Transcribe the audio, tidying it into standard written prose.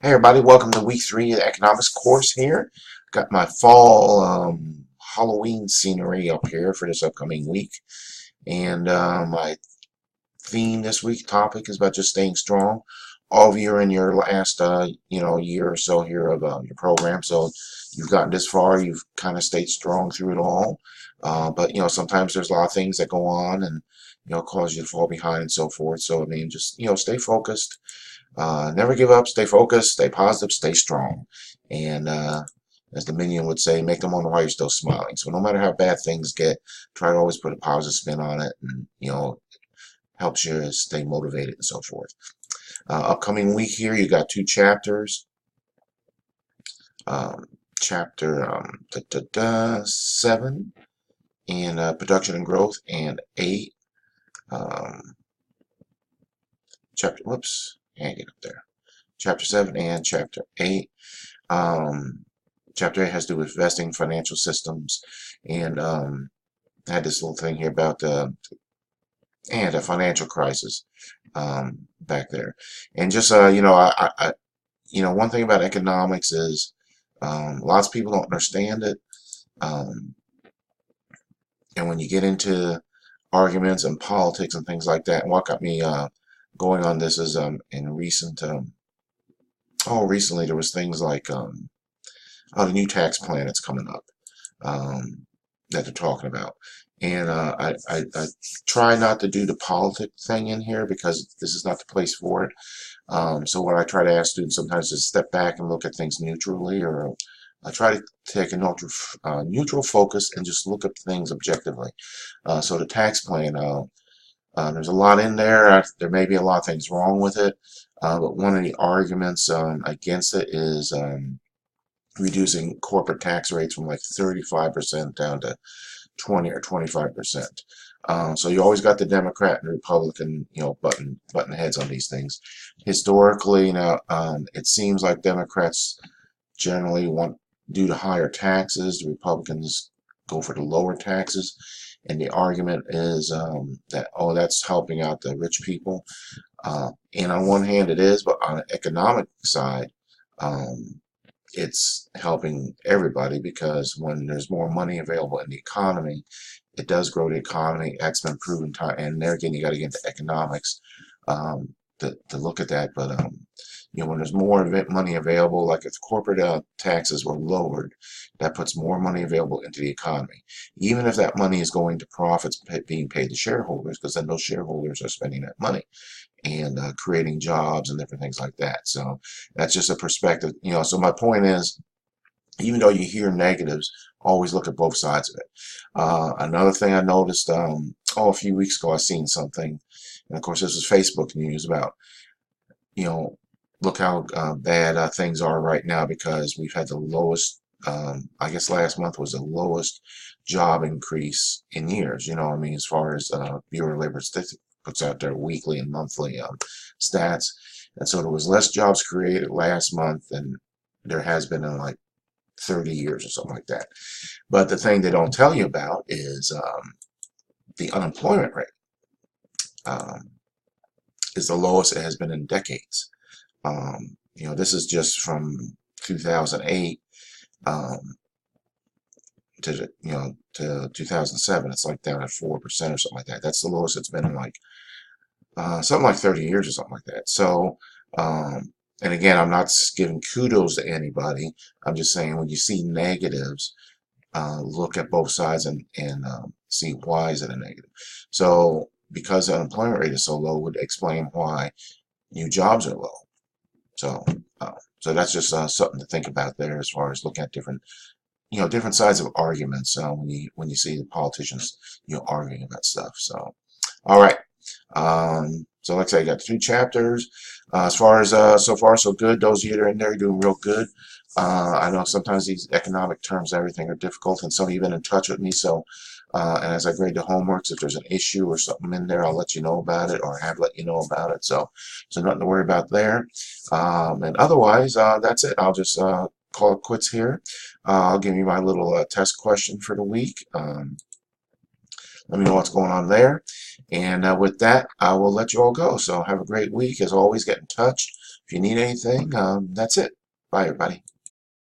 Hey everybody, welcome to week 3 of the economics course here. Got my fall Halloween scenery up here for this upcoming week. And my theme this week topic is about just staying strong. All of you are in your last year or so here of your program, so you've gotten this far. You've kind of stayed strong through it all. But sometimes there's a lot of things that go on and cause you to fall behind and so forth. So I mean, just stay focused. Never give up, stay focused, stay positive, stay strong. And as the minion would say, make them wonder why you're still smiling. So no matter how bad things get, try to always put a positive spin on it, and helps you stay motivated and so forth. Upcoming week here, you got 2 chapters. Um, chapter 7 and production and growth, and 8. Um, Can't get up there. Chapter 7 and chapter 8. Chapter 8 has to do with investing, financial systems, and I had this little thing here about a financial crisis back there. And just one thing about economics is lots of people don't understand it, um, and when you get into arguments and politics and things like that, and what got me going on this is recently there was things like the new tax plan that's coming up, that they're talking about. And I try not to do the politic thing in here because this is not the place for it. So what I try to ask students sometimes is step back and look at things neutrally, or I try to take a neutral focus and just look at things objectively. So the tax plan, there's a lot in there. There may be a lot of things wrong with it, but one of the arguments against it is reducing corporate tax rates from like 35% down to 20 or 25%. So you always got the Democrat and Republican, button heads on these things. Historically, now it seems like Democrats generally want due to higher taxes. The Republicans go for the lower taxes, and the argument is that that's helping out the rich people. And on one hand, it is, but on an economic side, it's helping everybody, because when there's more money available in the economy, it does grow the economy. That's been proven time. And there again, you got to get into economics to look at that. But when there's more money available, like if corporate taxes were lowered, that puts more money available into the economy. Even if that money is going to profits being paid to shareholders, because then those shareholders are spending that money and creating jobs and different things like that. So that's just a perspective. So my point is, even though you hear negatives, always look at both sides of it. Another thing I noticed, a few weeks ago, I seen something, and of course this was Facebook news about, look how bad things are right now, because we've had the lowest, I guess last month was the lowest job increase in years. I mean, as far as Bureau of Labor Statistics puts out their weekly and monthly stats. And so there was less jobs created last month than there has been in like 30 years or something like that. But the thing they don't tell you about is the unemployment rate is the lowest it has been in decades. This is just from 2008 to 2007. It's like down at 4% or something like that. That's the lowest it's been in like something like 30 years or something like that. So, and again, I'm not giving kudos to anybody. I'm just saying, when you see negatives, look at both sides and see why is it a negative. So because the unemployment rate is so low would explain why new jobs are low. So so that's just something to think about there, as far as looking at different sides of arguments when you see the politicians arguing about stuff. So all right. So like I said, I got 2 chapters. As far as so far so good, those of you that are in there are doing real good. I know sometimes these economic terms, everything are difficult, and some of you have been in touch with me. So, and as I grade the homeworks, if there's an issue or something in there, I'll let you know about it, or have let you know about it. So nothing to worry about there. And otherwise, that's it. I'll just call it quits here. I'll give you my little test question for the week. Let me know what's going on there. And with that, I will let you all go. So have a great week. As always, get in touch. If you need anything, that's it. Bye, everybody.